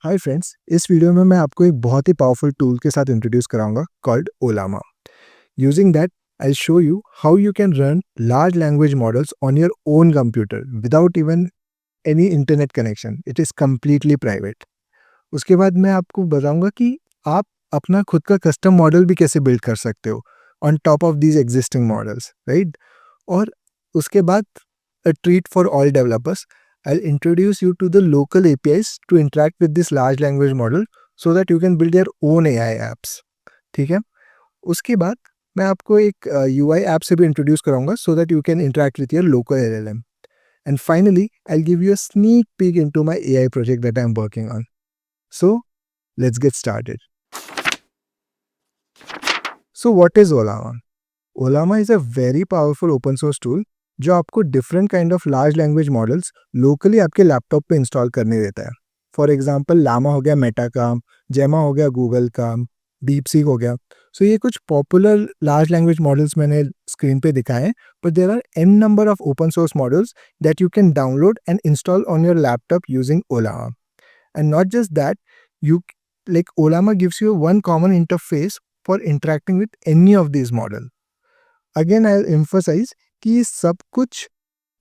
Hi friends, इस video में मैं आपको एक बहुत ही पावरफुल टूल के साथ इंट्रोड्यूस कराऊंगा called ओलामा. Using that I'll show you how you can run large language models on your own computer without even any internet connection. It is completely private. उसके बाद मैं आपको बताऊंगा कि आप अपना खुद का कस्टम मॉडल भी कैसे बिल्ड कर सकते हो on top of these existing models, right? और उसके बाद a treat for all developers. I'll introduce you to the local APIs to interact with this large language model so that you can build your own AI apps. ठीक है? उसके बाद मैं आपको एक UI ऐप से भी इंट्रोड्यूस कराऊंगा so that you can interact with your local LLM. And finally, I'll give you a sneak peek into my AI project that I'm working on. So, let's get started. So, what is Olama? Olama is a very powerful open source tool जो आपको different kind of large language models locally आपके laptop पे install करने देता है. For example Lama हो गया Meta का, जेमा हो गया गूगल का, डीप सीक हो गया. सो ये कुछ पॉपुलर लार्ज लैंग्वेज मॉडल्स मैंने स्क्रीन पे दिखाए हैं, but there are an number of open source models that you can download and install on your laptop using Ollama. And not just that, you like Olama gives you one common interface for interacting with any of these models. Again, I'll emphasize कि ये सब कुछ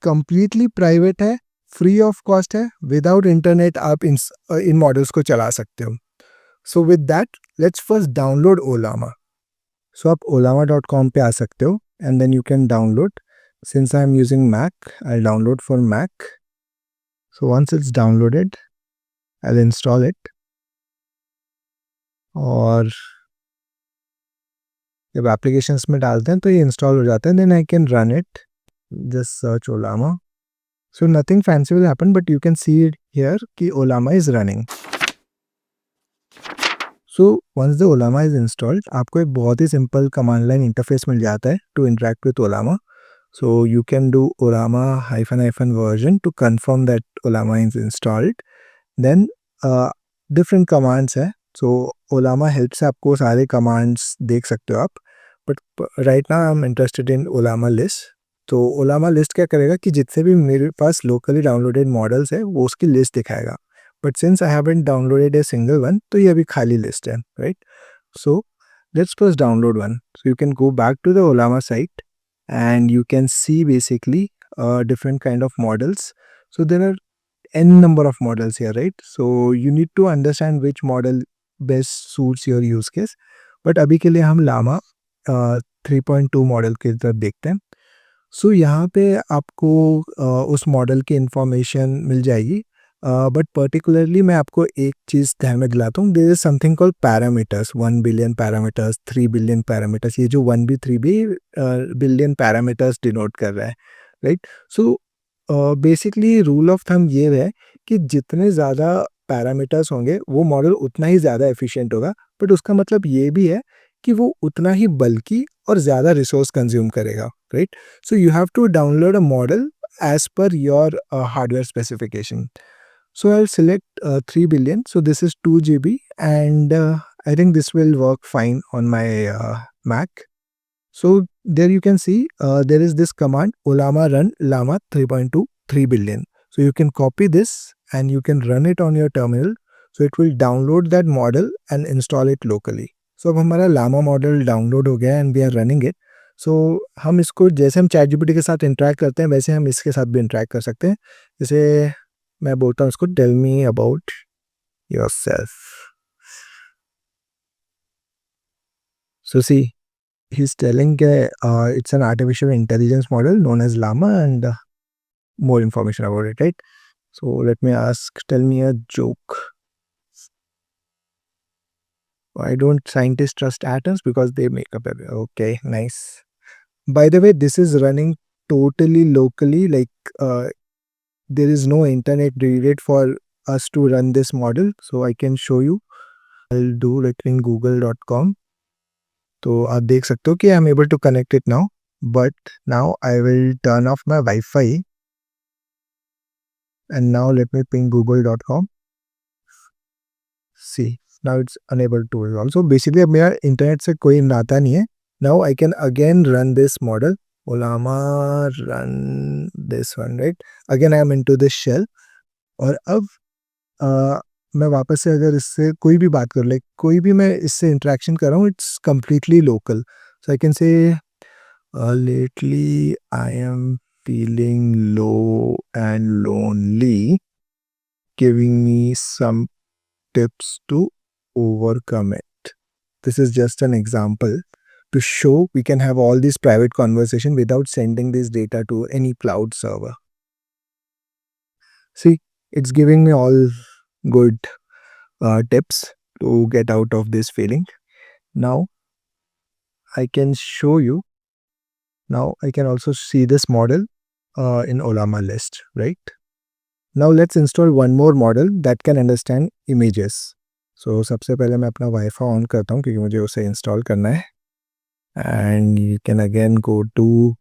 completely private है, free of cost है, without internet आप इन models को चला सकते हो. So with that, let's first download Olama. So आप olama.com पे आ सकते हो and then you can download. Since I'm using Mac, I'll download for Mac. So once it's downloaded, I'll install it. और जब एप्लीकेशंस में डालते हैं तो ये इंस्टॉल हो जाता है. Then I can run it. Just search Ollama. So nothing fancy will happen, but you can see it here कि Ollama is running. So once the Ollama is installed, आपको एक बहुत ही सिंपल कमांड लाइन इंटरफेस मिल जाता है to interact with Ollama. So you can do Ollama --- version to confirm that Ollama is installed. Then different commands है. So ओलामा help से आपको सारे कमांड्स देख सकते हो आप. But right now I am interested in ओलामा list. तो ओलामा लिस्ट क्या करेगा कि जितने भी मेरे पास लोकली डाउनलोडेड मॉडल्स है वो उसकी लिस्ट दिखाएगा. But since I haven't downloaded a single one, तो ये अभी खाली लिस्ट है, right? So let's first download one. So you can go back to the Ollama site and you can see basically different kind of models. So there are n number of models here, right? So you need to understand which model best suits your use case. But अभी के लिए हम Lama 3.2 model की तरफ देखते हैं. सो यहाँ पे आपको उस मॉडल की इंफॉर्मेशन मिल जाएगी. बट पर्टिकुलरली मैं आपको एक चीज़ ध्यान में दिलाता हूँ. There is something called parameters. 1 billion parameters, 3 billion parameters. ये जो 1 भी 3 भी बिलियन पैरामीटर्स डिनोट कर रहा है, right? So basically rule of thumb ये है कि जितने ज़्यादा पैरामीटर्स होंगे वो मॉडल उतना ही ज़्यादा एफिशिएंट होगा. बट उसका मतलब ये भी है कि वो उतना ही बल्कि और ज़्यादा रिसोर्स कंज्यूम करेगा, right? So you have to download a model as per your hardware specification. So I'll select 3 billion. So this is 2 GB, and I think this will work fine on my Mac. So there you can see there is this command Olama run llama 3.2 3 billion. So you can copy this and you can run it on your terminal. So it will download that model and install it locally. So अब हमारा llama model download हो गया and we are running it. सो हम इसको जैसे हम chat GPT के साथ इंटरेक्ट करते हैं वैसे हम इसके साथ भी इंटरेक्ट कर सकते हैं. जैसे मैं बोलता हूँ इसको, tell me about yourself. So see he is telling it's an artificial intelligence model known as Llama and more information about it, right? So let me ask, tell me a joke. Why don't scientists trust atoms? Because they make up everything. Okay, nice. By the way, this is running totally locally, like there is no internet needed for us to run this model. So I can show you. I'll do it in google.com. तो आप देख सकते हो कि I am able to connect it now. But now I will turn off my WiFi and now let me ping google.com. See now it's unable to resolve. So basically अब मेरा internet से कोई नाता नहीं है. Now I can again run this model. Olama run this one, right? Again I am into this shell. और अब मैं वापस से अगर इससे कोई भी बात कर ले, कोई भी मैं इससे इंटरेक्शन कर रहा हूँ, it's completely local. So I can say lately I am feeling low and lonely, giving me some tips to overcome it. This is just an example to show we can have all these private conversation without sending this data to any cloud server. See, it's giving me all good tips to get out of this feeling. Now I can show you. Now I can also see this model in Olama list, right? Now let's install one more model that can understand images. So सबसे पहले मैं अपना wifi on करता हूँ क्योंकि मुझे उसे install करना है. And you can again go to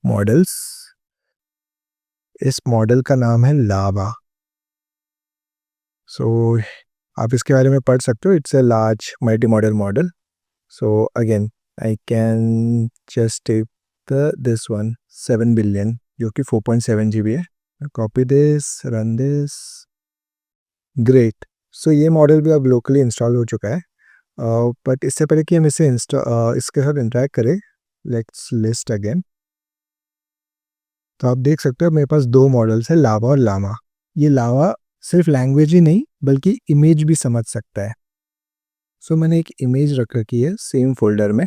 models. इस मॉडल का नाम है लावा. सो आप इसके बारे में पढ़ सकते हो. It's a large multi model model. So again I can just take this one 7 billion जो कि 4.7 GB है. Copy this, run this. Great. So ये मॉडल भी अब लोकली इंस्टॉल हो चुका है. बट इससे पहले कि हम इसे इसके साथ इंटरेक्ट करें, लेट्स लिस्ट अगेन. तो आप देख सकते हो मेरे पास दो मॉडल्स हैं, लावा और लामा. ये लावा सिर्फ लैंग्वेज ही नहीं बल्कि इमेज भी समझ सकता है. सो मैंने एक इमेज रख रखी है सेम फोल्डर में.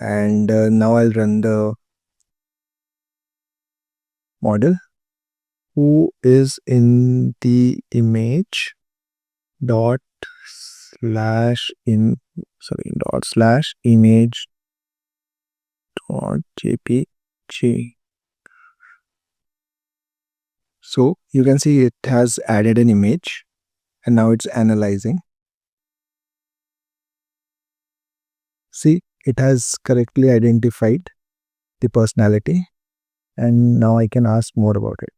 And now I run the model. Who is in the image dot slash in sorry dot slash image dot jpg. So you can see it has added an image and now it's analyzing. See, it has correctly identified the personality and now I can ask more about it.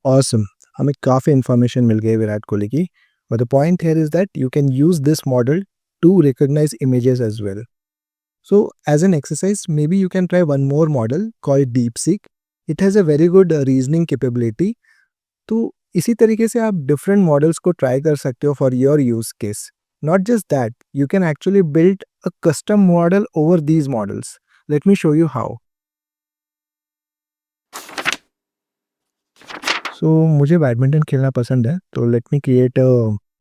Awesome. हमें काफ़ी information मिल गई विराट कोहली की. But the point here is that you can use this model to recognize images as well. So as an exercise, maybe you can try one more model called DeepSeek. It has a very good reasoning capability. तो इसी तरीके से आप different models को try कर सकते हो for your use case. Not just that, you can actually build a custom model over these models. Let me show you how. So मुझे बैडमिंटन खेलना पसंद है, तो let me create a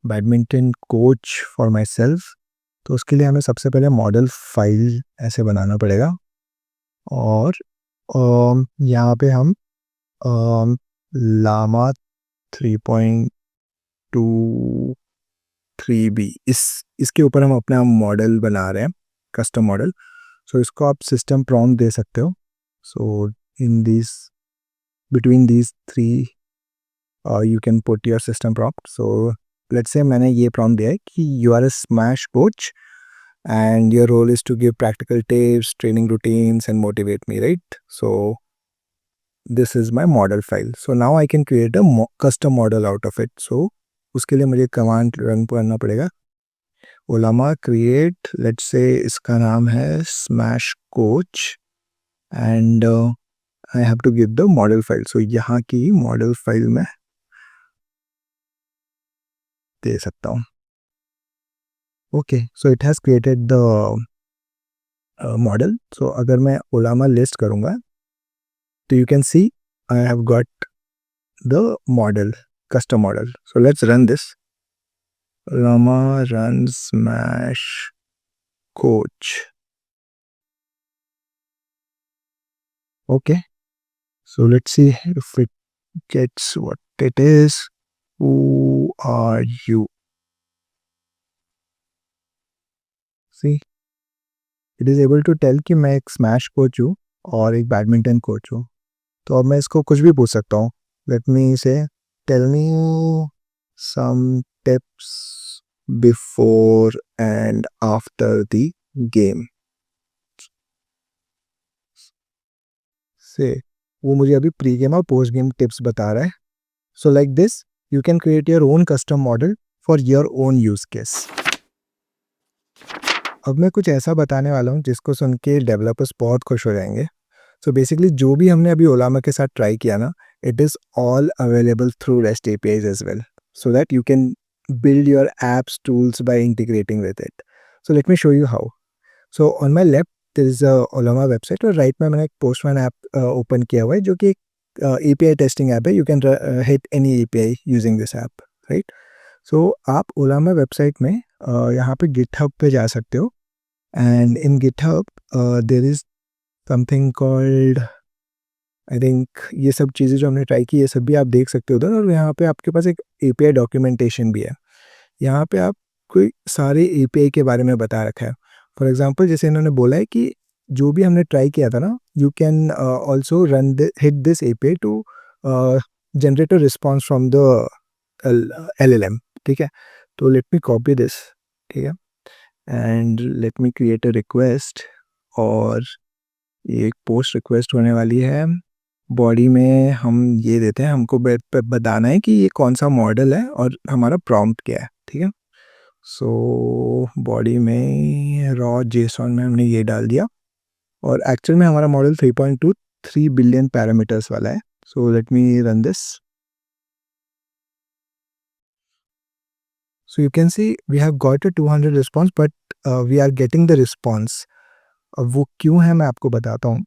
badminton coach for my self. तो उसके लिए हमें सबसे पहले मॉडल फाइल ऐसे बनाना पड़ेगा. और यहाँ पे हम लामा 3.23b इसके ऊपर हम अपना मॉडल बना रहे हैं, कस्टम मॉडल. सो इसको आप सिस्टम प्रॉम्प्ट दे सकते हो. So in this between these three you can put your system prompt. So let's say मैंने ये prompt दिया है कि you are a smash coach and your role is to give practical tips, training routines and motivate me, right? So this is my model file. So now I can create a custom model out of it. So उसके लिए मुझे command run करना पड़ेगा. ओलामा create, let's say इसका नाम है smash coach and I have to give the model file. So यहाँ की model file में दे सकता हूँ. Okay, so it has created the model. So अगर मैं ओलामा list करूँगा तो you can see I have got the model, custom model. So let's run this. Oláma run smash coach. Okay, so let's see if it gets what it is. Who are you? See, it is able to tell कि मैं एक smash coach हूँ और एक badminton coach हूँ. तो अब मैं इसको कुछ भी पूछ सकता हूँ. Let me say tell me some tips before and after the game. से वो मुझे अभी प्री गेम और पोस्ट गेम टिप्स बता रहा है. So like this you can create your own custom model for your own use case. अब मैं कुछ ऐसा बताने वाला हूँ जिसको सुन के डेवलपर्स बहुत खुश हो जाएंगे. सो बेसिकली जो भी हमने अभी ओलामा के साथ ट्राई किया ना, it is all available through REST APIs as well, so that you can build your apps tools by integrating with it. So let me show you how. So on my left there is a Ollama website और right में मैंने एक Postman app open किया हुआ है जो कि एक API टेस्टिंग ऐप है. You can hit any API using this app, right. So आप ओलामा वेबसाइट में यहाँ पे गिटहब पे जा सकते हो, and in GitHub there is something called, I think ये सब चीज़ें जो हमने ट्राई की ये सब भी आप देख सकते हो उधर. और यहाँ पे आपके पास एक API डॉक्यूमेंटेशन भी है. यहाँ पे आप कोई सारे API के बारे में बता रखा है. फॉर एग्जांपल जैसे इन्होंने बोला है कि जो भी हमने ट्राई किया था ना, you can also run hit this API to generate a response from the LLM. ठीक है, तो लेट मी कॉपी दिस. ठीक है, and let me create a request, और ये एक पोस्ट रिक्वेस्ट होने वाली है. बॉडी में हम ये देते हैं, हमको बताना है कि ये कौन सा मॉडल है और हमारा प्रॉम्प्ट क्या है. ठीक है, सो बॉडी में रॉ जेसॉन में हमने ये डाल दिया, और एक्चुअल में हमारा मॉडल 3.23 बिलियन पैरामीटर्स वाला है. So let me run this. So you can see we have got a 200 response, but we are getting the response. अब वो क्यों है मैं आपको बताता हूँ.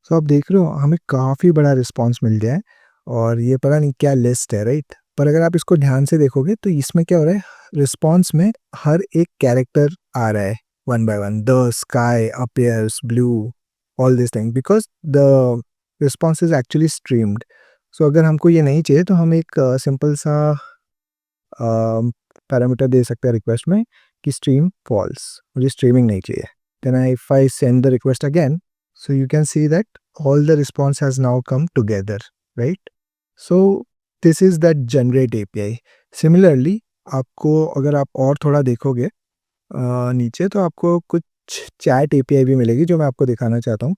सो आप देख रहे हो हमें काफ़ी बड़ा रिस्पॉन्स मिल गया है, और ये पता नहीं क्या लिस्ट है, राइट. पर अगर आप इसको ध्यान से देखोगे तो इसमें क्या हो रहा है, रिस्पॉन्स में हर एक कैरेक्टर आ रहा है one by one. The sky appears blue, all this thing, because the response is actually streamed. So अगर हमको ये नहीं चाहिए तो हम एक सिंपल सा पैरामीटर दे सकते हैं रिक्वेस्ट में कि स्ट्रीम फॉल्स, मुझे स्ट्रीमिंग नहीं चाहिए. Then if I send the request again, so you can see that all the response has now come together, right. So this is that generate API. Similarly आपको अगर आप और थोड़ा देखोगे नीचे, तो आपको कुछ चैट API भी मिलेगी जो मैं आपको दिखाना चाहता हूँ.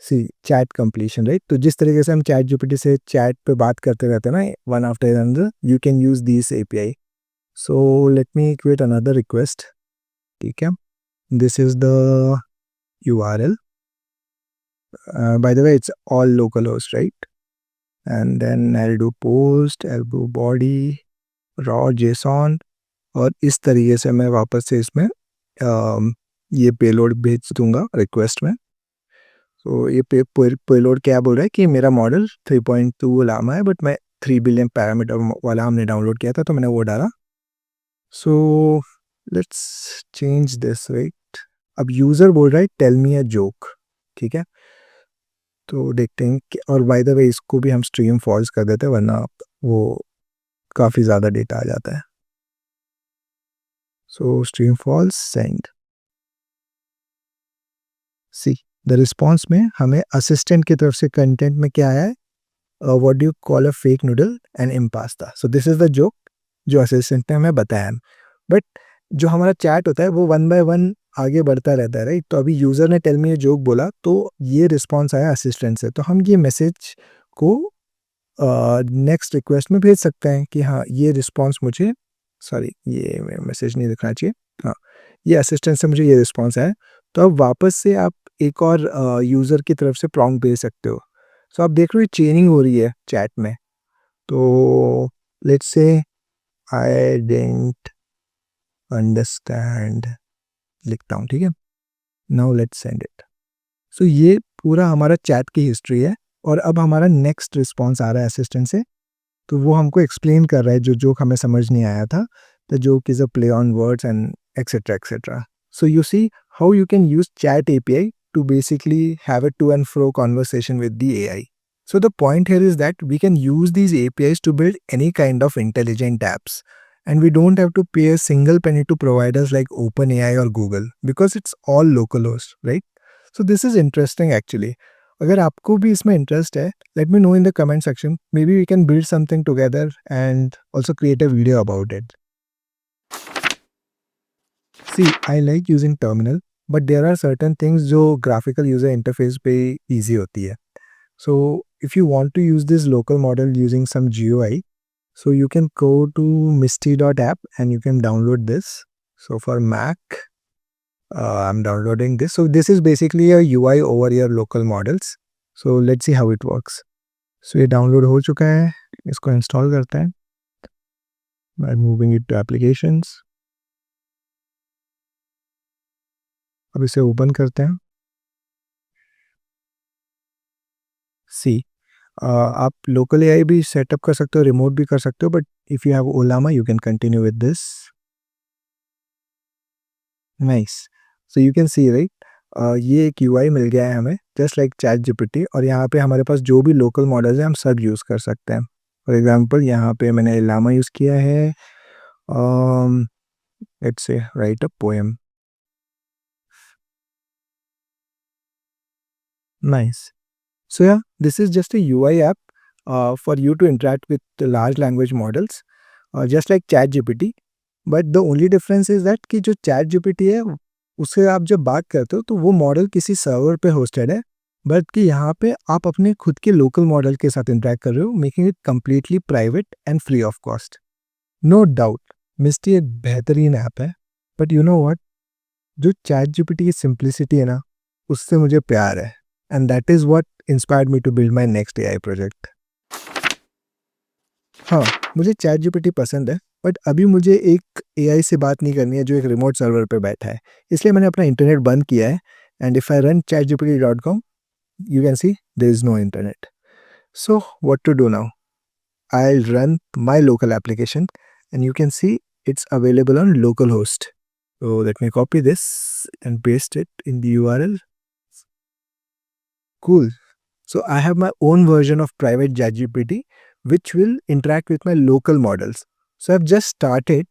सी चैट कंप्लीशन, राइट. तो जिस तरीके से हम चैट GPT से चैट पे बात करते रहते हैं ना, one after another, you can use this API. So let me create another request. ठीक है, this is the URL. By the way, it's all localhost, right? And then I'll do post, I'll do body, raw JSON, और इस तरीके से मैं वापस से इसमें ये पेलोड भेज दूंगा रिक्वेस्ट में. तो ये पेलोड क्या बोल रहा है कि मेरा मॉडल 3.2 लामा है, बट मैं 3 बिलियन पैरामीटर वाला हमने डाउनलोड किया था तो मैंने वो डाला. So let's change this, right. अब यूज़र बोल रहा है टेल मी अ जोक. ठीक है, तो देखते हैं कि, और बाय द वे इसको भी हम स्ट्रीम फॉल्स कर देते हैं वरना वो काफ़ी ज़्यादा डेटा आ जाता है. So stream false send. See the response में हमें असिस्टेंट की तरफ से कंटेंट में क्या आया है, what do you call a fake noodle and impasta. So this is the joke जो असिस्टेंट ने हमें बताया है. बट जो हमारा चैट होता है वो वन बाय वन आगे बढ़ता रहता है, राइट. तो अभी यूज़र ने टेल मी ये जोक बोला तो ये रिस्पॉन्स आया असिस्टेंट से, तो हम ये मैसेज को नेक्स्ट रिक्वेस्ट में भेज सकते हैं कि हाँ ये रिस्पॉन्स मुझे, सॉरी ये मैसेज नहीं दिखना चाहिए, हाँ ये असिस्टेंट से मुझे ये रिस्पॉन्स आया. तो अब वापस से आप एक और यूज़र की तरफ से प्रॉम्प्ट भेज सकते हो. सो आप देख रहे हो चेनिंग हो रही है चैट में. तो let's say I didn't understand लिखता हूँ. ठीक है, नाउ लेट्स सेंड इट. सो ये पूरा हमारा चैट की हिस्ट्री है, और अब हमारा नेक्स्ट रिस्पॉन्स आ रहा है असिस्टेंट से. तो वो हमको एक्सप्लेन कर रहा है जो जोक हमें समझ नहीं आया था. The joke is a play on words and etcetera etcetera. So you see how you can use chat API to basically have a to and fro conversation with the AI. So the point here is that we can use these APIs to build any kind of intelligent apps, and we don't have to pay a single penny to providers like OpenAI or Google because it's all localhost, right? So this is interesting actually. अगर आपको भी इसमें interest है, let me know in the comment section. Maybe we can build something together and also create a video about it. See, I like using terminal, but there are certain things जो graphical user interface पे easy होती है. So if you want to use this local model using some GUI, so you can go to misty.app and you can download this. So for Mac, I'm downloading this. So this is basically a UI over your local models. So let's see how it works. So ये download हो चुका है, इसको install करते हैं by moving it to applications. अब इसे open करते हैं. सी आप लोकल एआई भी सेटअप कर सकते हो, रिमोट भी कर सकते हो, but if you have ओलामा you can continue with this. Nice. So you can C right, ये एक यूआई मिल गया है हमें जस्ट लाइक चैट जीपीटी, और यहाँ पे हमारे पास जो भी लोकल मॉडल्स हैं हम सब यूज़ कर सकते हैं. फॉर एग्जांपल यहाँ पे मैंने लामा यूज़ किया है. Let's say right a poem. Nice. So yeah, this is just a UI app for you to interact with the large language models, just like ChatGPT. But the only difference is that कि जो ChatGPT है उससे आप जब बात करते हो तो वो मॉडल किसी सर्वर पे होस्टेड है, बट कि यहाँ पे आप अपने खुद के लोकल मॉडल के साथ इंटरेक्ट कर रहे हो, making it completely private and free of cost. No doubt Misty एक बेहतरीन ऐप है, बट यू नो व्हाट, जो ChatGPT की सिंप्लिसिटी है ना, उससे मुझे प्यार है. And that is what inspired me to build my next AI project. हाँ, मुझे चैट जीपीटी पसंद है, बट अभी मुझे एक एआई से बात नहीं करनी है जो एक रिमोट सर्वर पे बैठा है, इसलिए मैंने अपना इंटरनेट बंद किया है. And if I run chatgpt.com, you can see there is no internet. So what to do now? I'll run my local application and you can see it's available on localhost. So let me copy this and paste it in the URL. Cool. So I have my own version of private ChatGPT which will interact with my local models. So I've just started,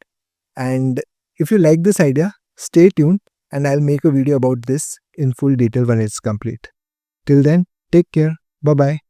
and if you like this idea, stay tuned and I'll make a video about this in full detail when it's complete. Till then, take care. Bye bye.